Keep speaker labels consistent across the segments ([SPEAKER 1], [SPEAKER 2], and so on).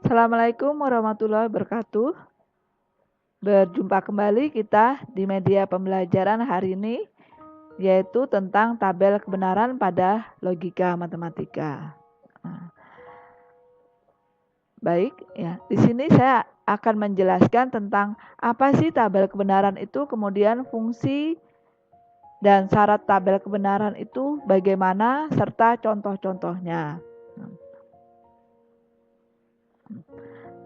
[SPEAKER 1] Assalamualaikum warahmatullahi wabarakatuh. Berjumpa kembali kita di media pembelajaran hari ini, yaitu tentang tabel kebenaran pada logika matematika. Baik, ya. Di sini saya akan menjelaskan tentang apa sih tabel kebenaran itu, kemudian fungsi dan syarat tabel kebenaran itu bagaimana, serta contoh-contohnya.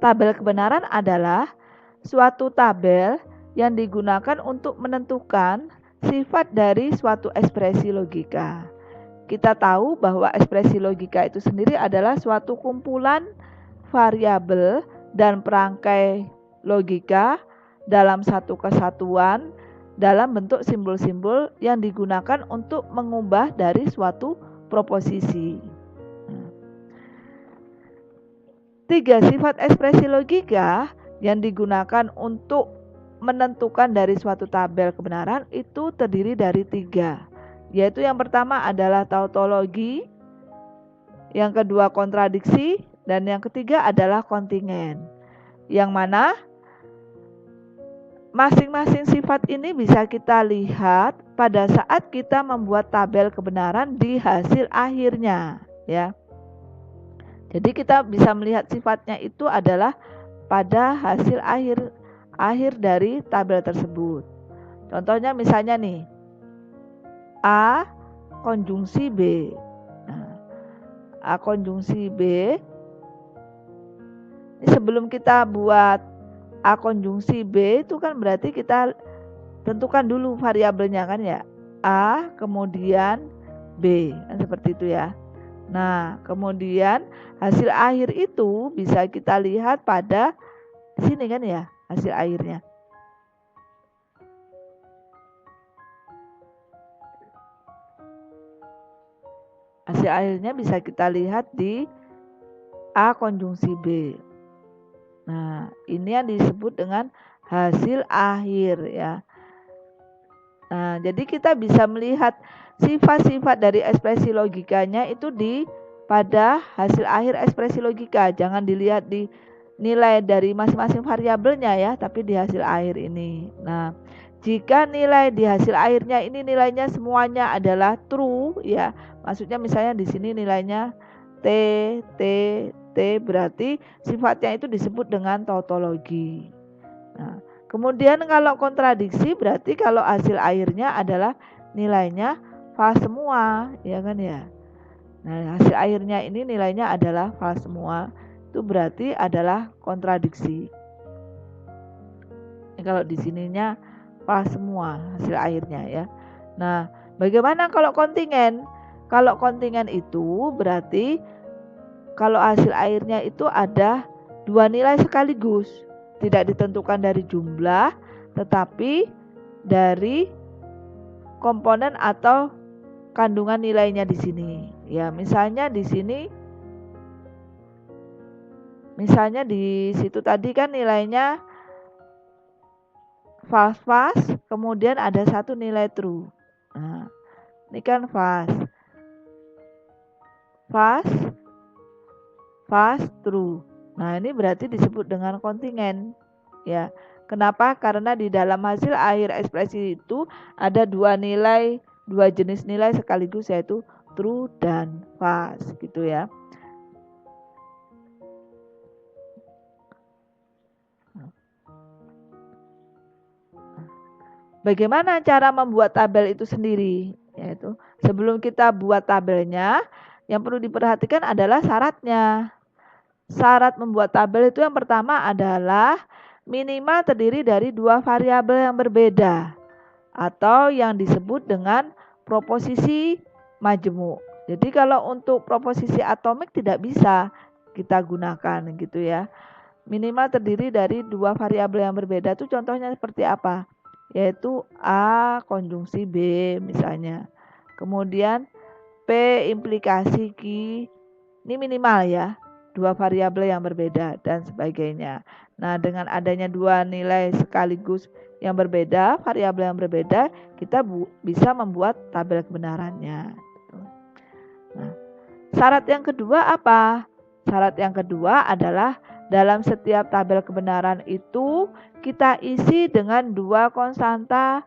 [SPEAKER 1] Tabel kebenaran adalah suatu tabel yang digunakan untuk menentukan sifat dari suatu ekspresi logika. Kita tahu bahwa ekspresi logika itu sendiri adalah suatu kumpulan variabel dan perangkai logika dalam satu kesatuan dalam bentuk simbol-simbol yang digunakan untuk mengubah dari suatu proposisi. 3 sifat ekspresi logika yang digunakan untuk menentukan dari suatu tabel kebenaran itu terdiri dari 3, yaitu yang pertama adalah tautologi, yang kedua kontradiksi, dan yang ketiga adalah kontingen. Yang mana masing-masing sifat ini bisa kita lihat pada saat kita membuat tabel kebenaran di hasil akhirnya, ya. Jadi kita bisa melihat sifatnya itu adalah pada hasil akhir dari tabel tersebut. Contohnya misalnya nih, A konjungsi B. Nah, A konjungsi B. Ini sebelum kita buat A konjungsi B itu kan berarti kita tentukan dulu variabelnya kan ya. A kemudian B, kan seperti itu ya. Nah, kemudian hasil akhir itu bisa kita lihat pada sini kan ya, hasil akhirnya. Hasil akhirnya bisa kita lihat di A konjungsi B. Nah, ini yang disebut dengan hasil akhir ya. Nah, jadi kita bisa melihat sifat-sifat dari ekspresi logikanya itu pada hasil akhir ekspresi logika. Jangan dilihat di nilai dari masing-masing variabelnya ya, tapi di hasil akhir ini. Nah, jika nilai di hasil akhirnya ini nilainya semuanya adalah true ya, maksudnya misalnya di sini nilainya T, T, T, berarti sifatnya itu disebut dengan tautologi. Nah, kemudian kalau kontradiksi berarti kalau hasil akhirnya adalah nilainya false semua, ya kan ya. Nah, hasil akhirnya ini nilainya adalah false semua, itu berarti adalah kontradiksi. Kalau di sininya false semua hasil akhirnya ya. Nah, bagaimana kalau kontingen? Kalau kontingen itu berarti kalau hasil akhirnya itu ada 2 nilai sekaligus. Tidak ditentukan dari jumlah, tetapi dari komponen atau kandungan nilainya di sini. Ya, misalnya di sini, misalnya di situ tadi kan nilainya false, kemudian ada satu nilai true. Nah, ini kan false, true. Nah, ini berarti disebut dengan kontingen. Ya, kenapa? Karena di dalam hasil akhir ekspresi itu ada 2 nilai, 2 jenis nilai sekaligus, yaitu true dan false gitu ya. Bagaimana cara membuat tabel itu sendiri? Yaitu sebelum kita buat tabelnya, yang perlu diperhatikan adalah syaratnya. Syarat membuat tabel itu yang pertama adalah minimal terdiri dari 2 variabel yang berbeda atau yang disebut dengan proposisi majemuk. Jadi kalau untuk proposisi atomik tidak bisa kita gunakan gitu ya. Minimal terdiri dari 2 variabel yang berbeda itu contohnya seperti apa? Yaitu A konjungsi B misalnya. Kemudian P implikasi Q, ini minimal ya. 2 variabel yang berbeda dan sebagainya. Nah, dengan adanya 2 nilai sekaligus yang berbeda, variabel yang berbeda, kita bisa membuat tabel kebenarannya. Nah, syarat yang kedua apa? Syarat yang kedua adalah dalam setiap tabel kebenaran itu kita isi dengan dua konstanta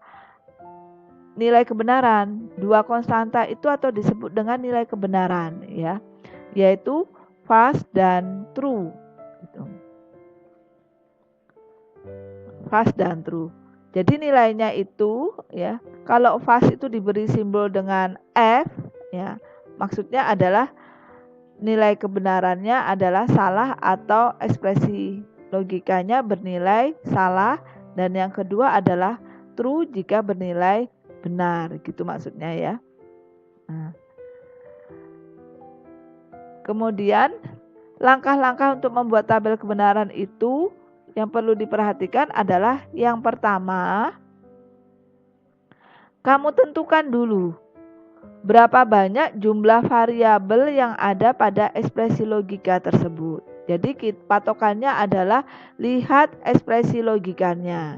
[SPEAKER 1] nilai kebenaran. Dua konstanta itu atau disebut dengan nilai kebenaran ya, yaitu false dan true. Gitu. False dan true. Jadi nilainya itu ya, kalau false itu diberi simbol dengan F ya, maksudnya adalah nilai kebenarannya adalah salah atau ekspresi logikanya bernilai salah, dan yang kedua adalah true jika bernilai benar, gitu maksudnya ya. Nah, kemudian langkah-langkah untuk membuat tabel kebenaran itu yang perlu diperhatikan adalah yang pertama, kamu tentukan dulu berapa banyak jumlah variabel yang ada pada ekspresi logika tersebut. Jadi patokannya adalah lihat ekspresi logikanya.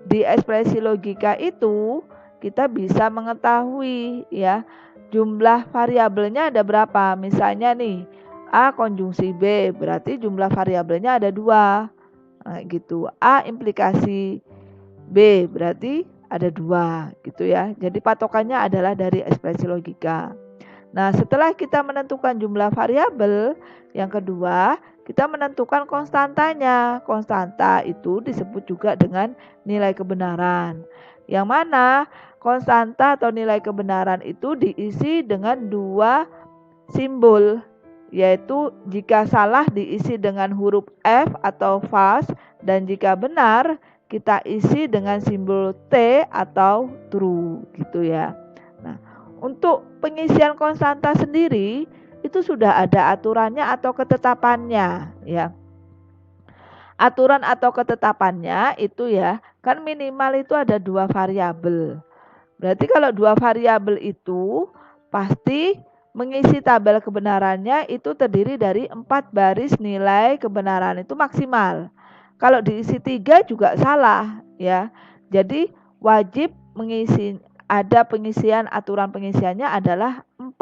[SPEAKER 1] Di ekspresi logika itu kita bisa mengetahui ya jumlah variabelnya ada berapa. Misalnya nih A konjungsi B, berarti jumlah variabelnya ada 2. Nah, gitu. A implikasi B berarti ada 2 gitu ya. Jadi patokannya adalah dari ekspresi logika. Nah, setelah kita menentukan jumlah variabel, yang kedua kita menentukan konstantanya. Konstanta itu disebut juga dengan nilai kebenaran. Yang mana konstanta atau nilai kebenaran itu diisi dengan dua simbol, yaitu jika salah diisi dengan huruf F atau false, dan jika benar kita isi dengan simbol T atau true gitu ya. Nah, untuk pengisian konstanta sendiri itu sudah ada aturannya atau ketetapannya ya. Aturan atau ketetapannya itu ya, kan minimal itu ada 2 variabel. Berarti kalau 2 variabel itu pasti mengisi tabel kebenarannya itu terdiri dari 4 baris nilai kebenaran itu maksimal. Kalau diisi 3 juga salah ya. Jadi wajib ada pengisian, aturan pengisiannya adalah 4.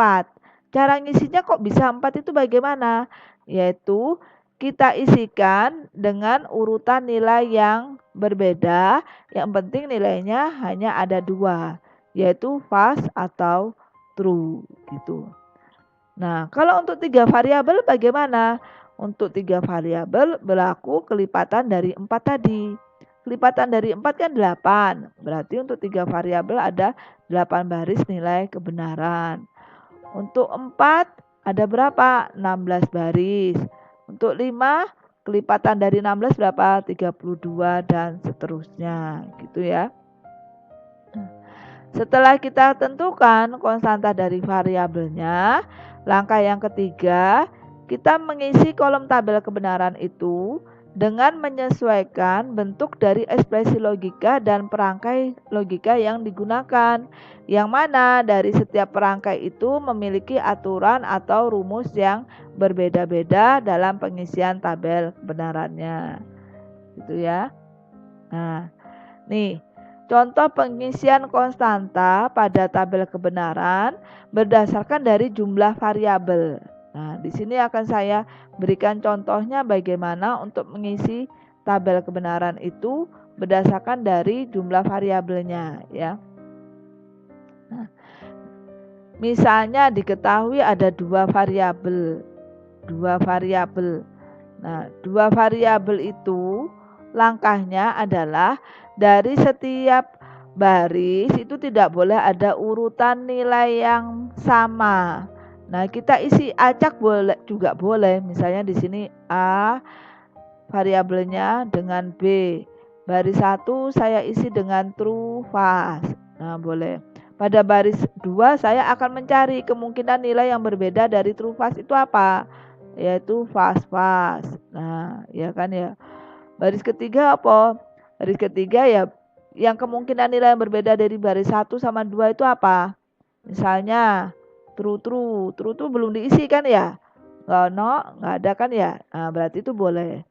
[SPEAKER 1] Cara ngisinya kok bisa 4 itu bagaimana? Yaitu kita isikan dengan urutan nilai yang berbeda, yang penting nilainya hanya ada 2, yaitu false atau true gitu. Nah, kalau untuk 3 variabel bagaimana? Untuk 3 variabel berlaku kelipatan dari 4 tadi. Kelipatan dari 4 kan 8. Berarti untuk 3 variabel ada 8 baris nilai kebenaran. Untuk 4 ada berapa? 16 baris. Untuk 5 kelipatan dari 16 berapa? 32 dan seterusnya gitu ya. Setelah kita tentukan konstanta dari variabelnya, langkah yang ketiga, kita mengisi kolom tabel kebenaran itu dengan menyesuaikan bentuk dari ekspresi logika dan perangkai logika yang digunakan. Yang mana dari setiap perangkai itu memiliki aturan atau rumus yang berbeda-beda dalam pengisian tabel kebenarannya. Gitu ya. Nah, nih contoh pengisian konstanta pada tabel kebenaran berdasarkan dari jumlah variabel. Nah, di sini akan saya berikan contohnya bagaimana untuk mengisi tabel kebenaran itu berdasarkan dari jumlah variabelnya ya. Nah, misalnya diketahui ada 2 variabel. Nah, 2 variabel itu langkahnya adalah dari setiap baris itu tidak boleh ada urutan nilai yang sama. Nah, kita isi acak boleh juga boleh. Misalnya di sini A variabelnya dengan B. Baris 1 saya isi dengan true false. Nah, boleh. Pada baris 2 saya akan mencari kemungkinan nilai yang berbeda dari true false itu apa? Yaitu false false. Nah, ya kan ya. Baris ketiga apa? Baris ketiga ya yang kemungkinan nilai yang berbeda dari baris 1 sama 2 itu apa? Misalnya true belum diisi kan ya? Nggak ada kan ya? Nah, berarti itu boleh.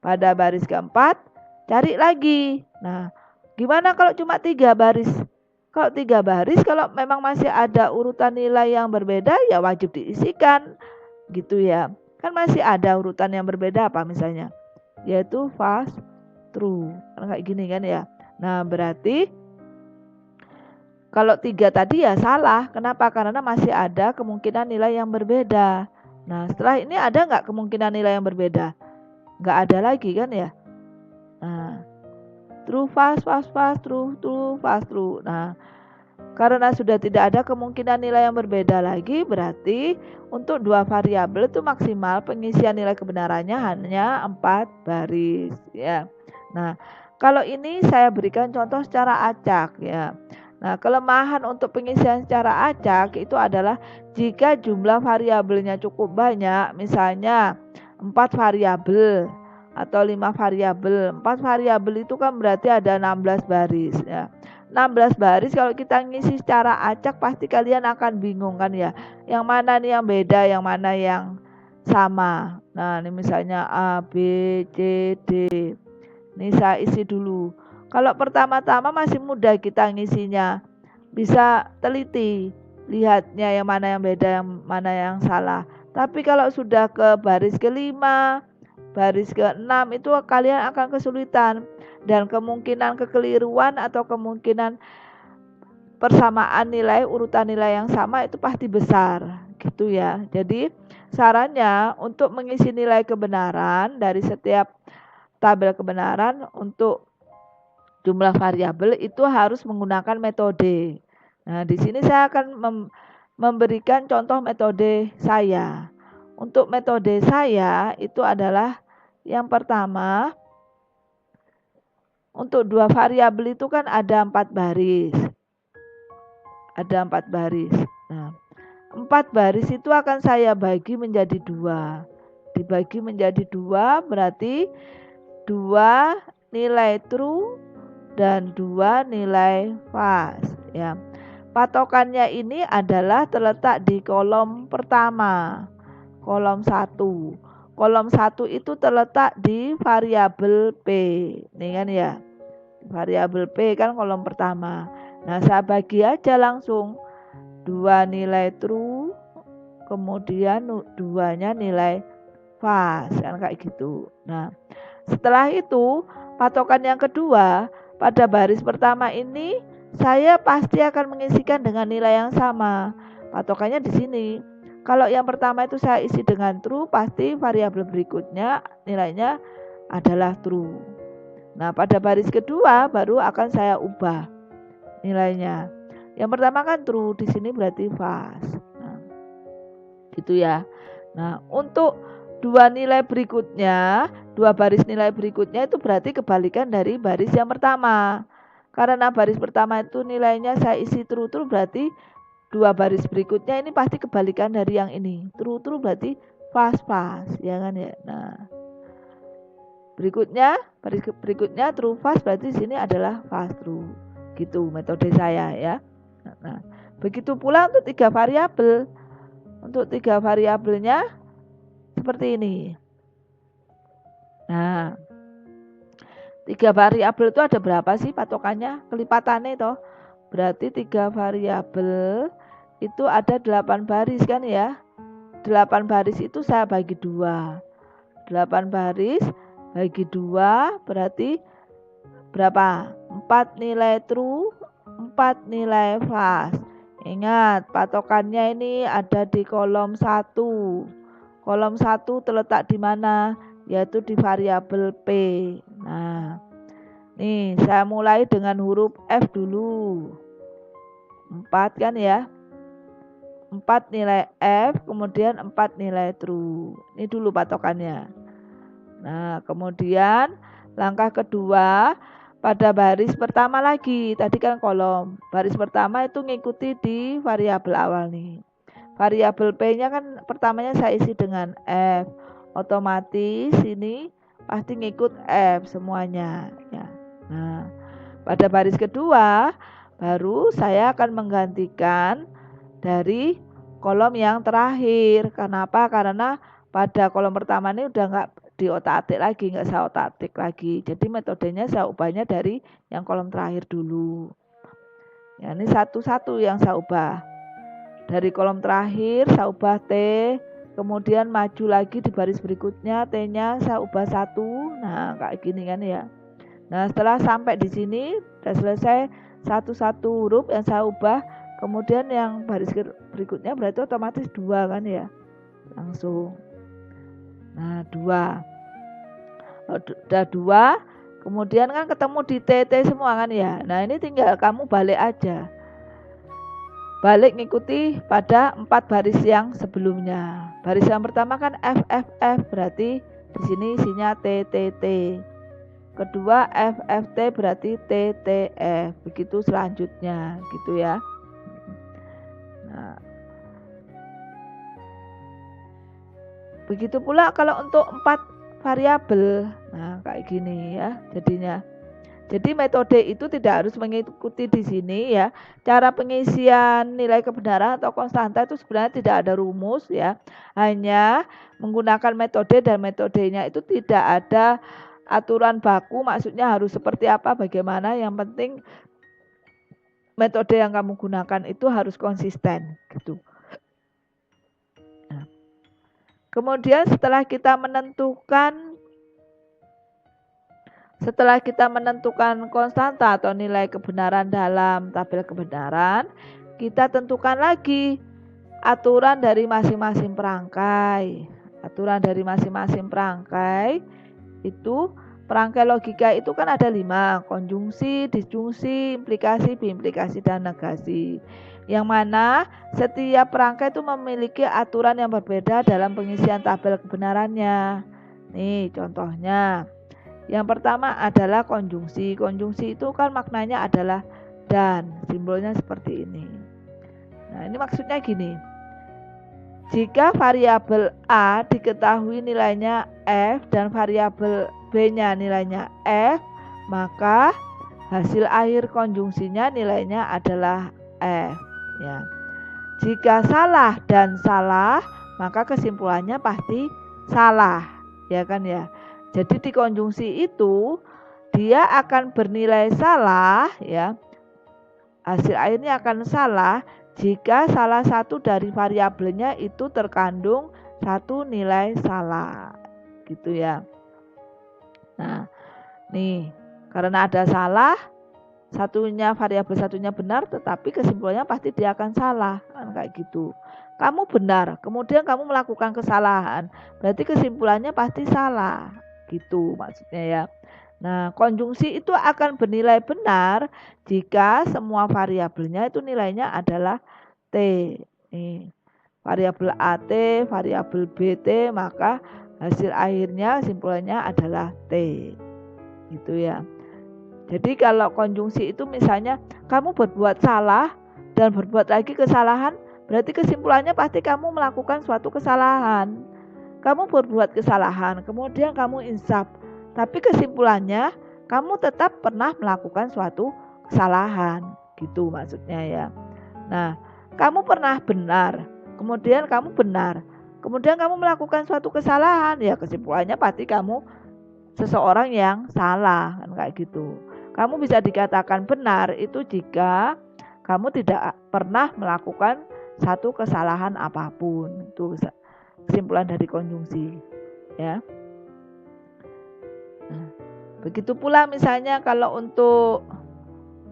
[SPEAKER 1] Pada baris keempat cari lagi. Nah, gimana kalau cuma 3 baris? Kalau 3 baris, kalau memang masih ada urutan nilai yang berbeda ya wajib diisikan gitu ya. Kan masih ada urutan yang berbeda apa misalnya? yaitu false, true. Kayak gini kan ya. Nah, berarti kalau 3 tadi ya salah. Kenapa? Karena masih ada kemungkinan nilai yang berbeda. Nah, setelah ini ada nggak kemungkinan nilai yang berbeda? Nggak ada lagi kan ya. Nah, true, false, false, false, true, true, false, true. Nah, karena sudah tidak ada kemungkinan nilai yang berbeda lagi, berarti untuk 2 variabel itu maksimal pengisian nilai kebenarannya hanya 4 baris ya. Nah, kalau ini saya berikan contoh secara acak ya. Nah, kelemahan untuk pengisian secara acak itu adalah jika jumlah variabelnya cukup banyak, misalnya 4 variabel atau 5 variabel. 4 variabel itu kan berarti ada 16 baris ya. 16 baris kalau kita ngisi secara acak pasti kalian akan bingung kan ya. Yang mana nih yang beda, yang mana yang sama. Nah, ini misalnya A, B, C, D. Ini saya isi dulu. Kalau pertama-tama masih mudah kita ngisinya. Bisa teliti, lihatnya yang mana yang beda, yang mana yang salah. Tapi kalau sudah ke baris ke-5, baris ke-6 itu kalian akan kesulitan. Dan kemungkinan kekeliruan atau kemungkinan persamaan nilai, urutan nilai yang sama itu pasti besar. Gitu ya. Jadi sarannya untuk mengisi nilai kebenaran dari setiap tabel kebenaran untuk jumlah variabel itu harus menggunakan metode. Nah, di sini saya akan memberikan contoh metode saya. Untuk metode saya itu adalah yang pertama, untuk 2 variabel itu kan ada 4 baris. Ada 4 baris. Nah, 4 baris itu akan saya bagi menjadi 2. Dibagi menjadi 2 berarti 2 nilai true dan 2 nilai false ya. Patokannya ini adalah terletak di kolom pertama. Kolom 1. Kolom 1 itu terletak di variabel P. Ini kan ya. Variabel P kan kolom pertama. Nah, saya bagi aja langsung 2 nilai true, kemudian 2-nya nilai false kan kayak gitu. Nah, setelah itu patokan yang kedua, pada baris pertama ini saya pasti akan mengisikan dengan nilai yang sama. Patokannya di sini. Kalau yang pertama itu saya isi dengan true, pasti variabel berikutnya nilainya adalah true. Nah, pada baris kedua baru akan saya ubah nilainya. Yang pertama kan true, di sini berarti false. Nah, gitu ya. Nah, untuk 2 nilai berikutnya, 2 baris nilai berikutnya itu berarti kebalikan dari baris yang pertama. Karena baris pertama itu nilainya saya isi true-true, berarti 2 baris berikutnya ini pasti kebalikan dari yang ini. True-true berarti false-false, ya kan ya. Nah, berikutnya baris berikutnya true-false berarti di sini adalah false-true. Gitu metode saya ya. Nah, begitu pula untuk 3 variabel. Untuk 3 variabelnya seperti ini. Nah, 3 variabel itu ada berapa sih patokannya? Kelipatannya itu. Berarti 3 variabel itu ada 8 baris kan ya. 8 baris itu saya bagi 2. 8 baris bagi 2 berarti berapa? 4 nilai true, 4 nilai false. Ingat, patokannya ini ada di kolom 1. Kolom 1 terletak di mana? Yaitu di variabel P. Nah, nih saya mulai dengan huruf F dulu. 4 kan ya. 4 nilai F, kemudian 4 nilai true. Ini dulu patokannya. Nah, kemudian langkah kedua pada baris pertama lagi. Tadi kan kolom. Baris pertama itu ngikuti di variabel awal nih. Variabel P-nya kan pertamanya saya isi dengan F. Otomatis ini pasti ngikut F semuanya ya. Nah, pada baris kedua baru saya akan menggantikan dari kolom yang terakhir. Kenapa? Karena pada kolom pertama ini udah nggak diotak-atik lagi, nggak saya otak-atik lagi. Jadi metodenya saya ubahnya dari yang kolom terakhir dulu. Ya, ini satu-satu yang saya ubah. Dari kolom terakhir saya ubah T, kemudian maju lagi di baris berikutnya, T-nya saya ubah 1. Nah, kayak gini kan ya. Nah, setelah sampai di sini sudah selesai satu-satu huruf yang saya ubah, kemudian yang baris berikutnya berarti otomatis 2 kan ya. Langsung. Nah, 2. Udah 2, kemudian kan ketemu di TT semua kan ya. Nah, ini tinggal kamu balik aja. Balik ngikuti pada 4 baris yang sebelumnya. Baris yang pertama kan F F F, berarti di sini isinya T T T. Kedua F F T berarti T T F. Begitu selanjutnya, gitu ya. Nah, begitu pula kalau untuk 4 variabel. Nah, kayak gini ya jadinya. Jadi metode itu tidak harus mengikuti di sini ya. Cara pengisian nilai kebenaran atau konstanta itu sebenarnya tidak ada rumus ya. Hanya menggunakan metode, dan metodenya itu tidak ada aturan baku, maksudnya harus seperti apa, bagaimana. Yang penting metode yang kamu gunakan itu harus konsisten gitu. Nah, kemudian setelah kita menentukan konstanta atau nilai kebenaran dalam tabel kebenaran, kita tentukan lagi aturan dari masing-masing perangkai. Aturan dari masing-masing perangkai itu, perangkai logika itu kan ada 5, konjungsi, disjungsi, implikasi, biimplikasi, dan negasi. Yang mana setiap perangkai itu memiliki aturan yang berbeda dalam pengisian tabel kebenarannya. Nih contohnya. Yang pertama adalah konjungsi. Konjungsi itu kan maknanya adalah dan, simbolnya seperti ini. Nah, ini maksudnya gini. Jika variabel A diketahui nilainya F dan variabel B-nya nilainya F, maka hasil akhir konjungsinya nilainya adalah F ya. Jika salah dan salah, maka kesimpulannya pasti salah, ya kan ya. Jadi di konjungsi itu dia akan bernilai salah ya. Hasil akhirnya akan salah jika salah satu dari variabelnya itu terkandung satu nilai salah. Gitu ya. Nah, nih karena ada salah, variabel satunya benar, tetapi kesimpulannya pasti dia akan salah kan, kayak gitu. Kamu benar, kemudian kamu melakukan kesalahan, berarti kesimpulannya pasti salah, gitu maksudnya ya. Nah, konjungsi itu akan bernilai benar jika semua variabelnya itu nilainya adalah T. Nih, variabel AT, variabel BT, maka hasil akhirnya kesimpulannya adalah T. Gitu ya. Jadi kalau konjungsi itu misalnya kamu berbuat salah dan berbuat lagi kesalahan, berarti kesimpulannya pasti kamu melakukan suatu kesalahan. Kamu berbuat kesalahan, kemudian kamu insaf, tapi kesimpulannya kamu tetap pernah melakukan suatu kesalahan. Gitu maksudnya ya. Nah, kamu pernah benar, kemudian kamu benar, kemudian kamu melakukan suatu kesalahan, ya kesimpulannya pasti kamu seseorang yang salah kan, kayak gitu. Kamu bisa dikatakan benar itu jika kamu tidak pernah melakukan satu kesalahan apapun. Itu kesimpulan dari konjungsi ya. Nah, begitu pula misalnya kalau untuk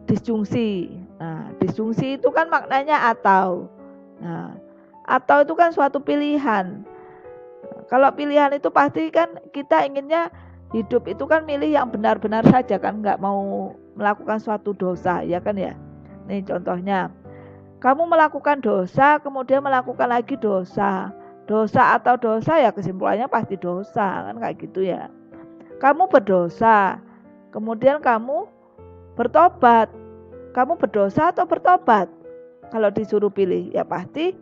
[SPEAKER 1] disjungsi. Nah, disjungsi itu kan maknanya atau. Nah, atau itu kan suatu pilihan. Kalau pilihan itu pasti kan kita inginnya hidup itu kan milih yang benar-benar saja kan, nggak mau melakukan suatu dosa, ya kan ya. Nih contohnya, kamu melakukan dosa, kemudian melakukan lagi dosa. Dosa atau dosa, ya kesimpulannya pasti dosa kan, kayak gitu ya. Kamu berdosa, kemudian kamu bertobat. Kamu berdosa atau bertobat? Kalau disuruh pilih, ya pasti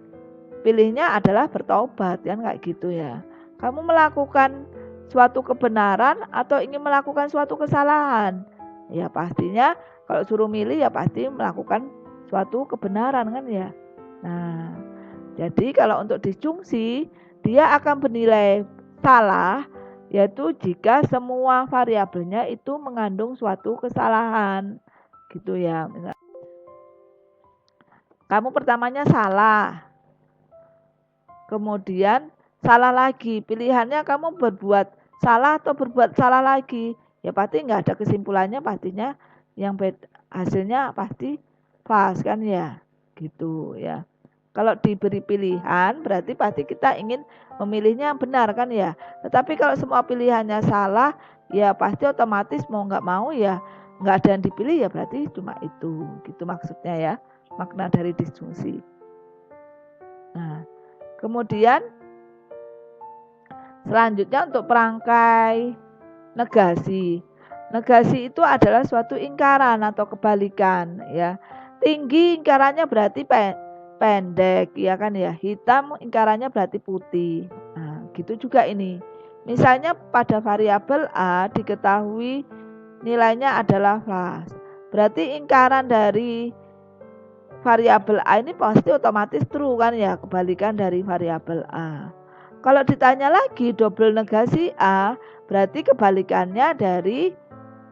[SPEAKER 1] pilihnya adalah bertobat kan, kayak gitu ya. Kamu melakukan suatu kebenaran atau ingin melakukan suatu kesalahan? Ya pastinya kalau suruh milih ya pasti melakukan suatu kebenaran kan ya. Nah, jadi kalau untuk disjungsi dia akan bernilai salah, yaitu jika semua variabelnya itu mengandung suatu kesalahan. Gitu ya. Misal, kamu pertamanya salah. Kemudian salah lagi. Pilihannya kamu berbuat salah atau berbuat salah lagi. Ya pasti nggak ada kesimpulannya, pastinya yang hasilnya pasti pas kan ya. Gitu ya. Kalau diberi pilihan berarti pasti kita ingin memilihnya yang benar kan ya. Tetapi kalau semua pilihannya salah ya pasti otomatis mau nggak mau ya nggak ada yang dipilih ya berarti cuma itu. Gitu maksudnya ya, makna dari disjungsi. Nah, kemudian selanjutnya untuk perangkai negasi. Negasi itu adalah suatu ingkaran atau kebalikan ya. Tinggi ingkarannya berarti pendek ya kan ya. Hitam ingkarannya berarti putih. Nah, gitu juga ini. Misalnya pada variabel A diketahui nilainya adalah plus. Berarti ingkaran dari variabel A ini pasti otomatis true kan ya, kebalikan dari variabel A. Kalau ditanya lagi double negasi A, berarti kebalikannya dari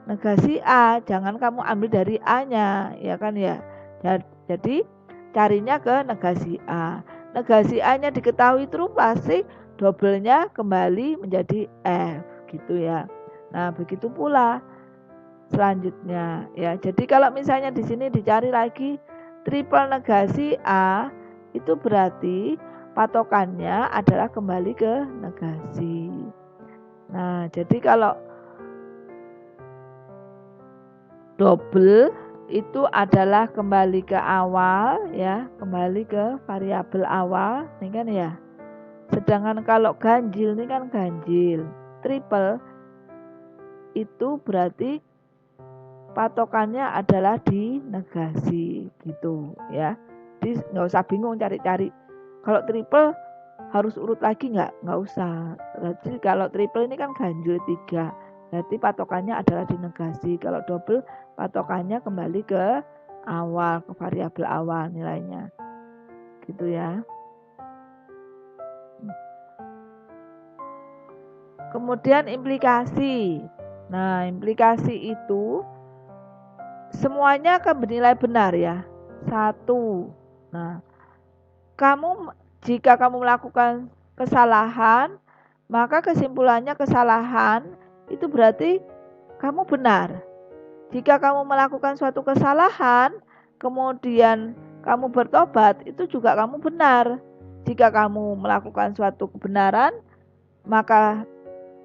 [SPEAKER 1] negasi A, jangan kamu ambil dari A-nya, ya kan ya. Jadi carinya ke negasi A. Negasi A-nya diketahui true pasti doublenya kembali menjadi F gitu ya. Nah, begitu pula selanjutnya ya. Jadi kalau misalnya di sini dicari lagi triple negasi A, itu berarti patokannya adalah kembali ke negasi. Nah, jadi kalau double itu adalah kembali ke awal ya, kembali ke variabel awal ini kan ya. Sedangkan kalau ganjil ini kan ganjil. Triple itu berarti patokannya adalah di negasi gitu ya. Jadi nggak usah bingung cari-cari. Kalau triple harus urut lagi nggak usah. Jadi kalau triple ini kan ganjil 3. Berarti patokannya adalah di negasi. Kalau double patokannya kembali ke awal, ke variabel awal nilainya. Gitu ya. Kemudian implikasi. Nah, implikasi itu semuanya akan bernilai benar ya. 1. Nah, jika kamu melakukan kesalahan, maka kesimpulannya kesalahan itu berarti kamu benar. Jika kamu melakukan suatu kesalahan, kemudian kamu bertobat, itu juga kamu benar. Jika kamu melakukan suatu kebenaran, maka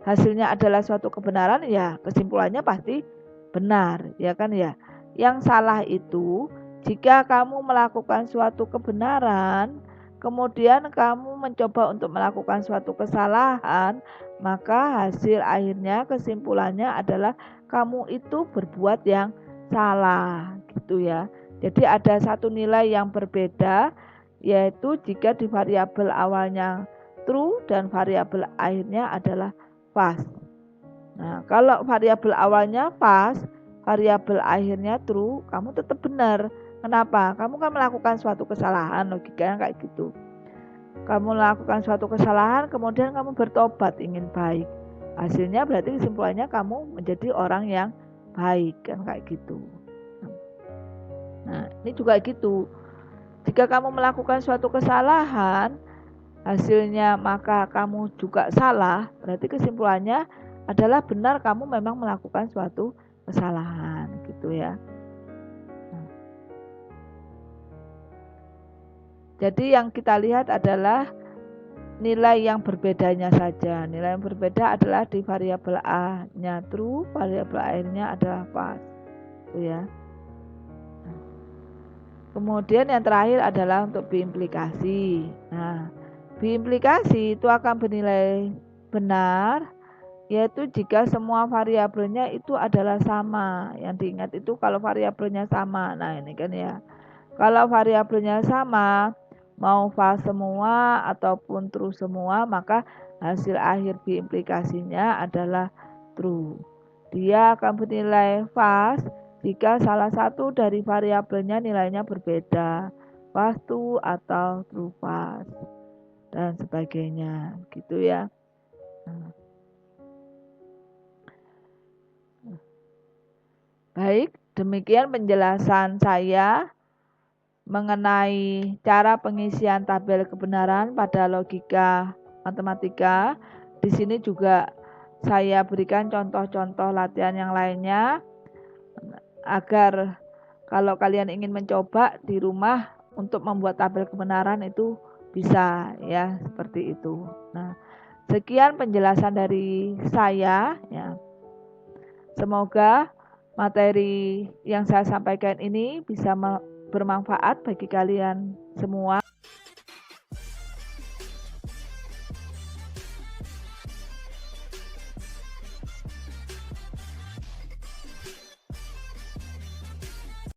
[SPEAKER 1] hasilnya adalah suatu kebenaran, ya kesimpulannya pasti benar, ya kan ya. Yang salah itu jika kamu melakukan suatu kebenaran, kemudian kamu mencoba untuk melakukan suatu kesalahan, maka hasil akhirnya kesimpulannya adalah kamu itu berbuat yang salah gitu ya. Jadi ada satu nilai yang berbeda, yaitu jika di variabel awalnya true dan variabel akhirnya adalah pas. Nah, kalau variabel awalnya pas, variabel akhirnya true, kamu tetap benar. Kenapa? Kamu kan melakukan suatu kesalahan, logikanya kayak gitu. Kamu melakukan suatu kesalahan, kemudian kamu bertobat ingin baik. Hasilnya berarti kesimpulannya kamu menjadi orang yang baik, kan kayak gitu. Nah, ini juga gitu. Jika kamu melakukan suatu kesalahan, hasilnya maka kamu juga salah, berarti kesimpulannya adalah benar kamu memang melakukan suatu kesalahan gitu ya. Jadi yang kita lihat adalah nilai yang berbedanya saja. Nilai yang berbeda adalah di variabel A-nya true, variabel A-nya adalah pas. Gitu ya. Kemudian yang terakhir adalah untuk biimplikasi. Nah, biimplikasi itu akan bernilai benar, yaitu jika semua variabelnya itu adalah sama. Yang diingat itu kalau variabelnya sama. Nah, ini kan ya. Kalau variabelnya sama, mau false semua ataupun true semua, maka hasil akhir biimplikasinya adalah true. Dia akan bernilai false jika salah satu dari variabelnya nilainya berbeda, false true atau true false dan sebagainya, gitu ya. Baik, demikian penjelasan saya mengenai cara pengisian tabel kebenaran pada logika matematika. Di sini juga saya berikan contoh-contoh latihan yang lainnya agar kalau kalian ingin mencoba di rumah untuk membuat tabel kebenaran itu bisa ya, seperti itu. Nah, sekian penjelasan dari saya ya. Semoga materi yang saya sampaikan ini bisa bermanfaat bagi kalian semua.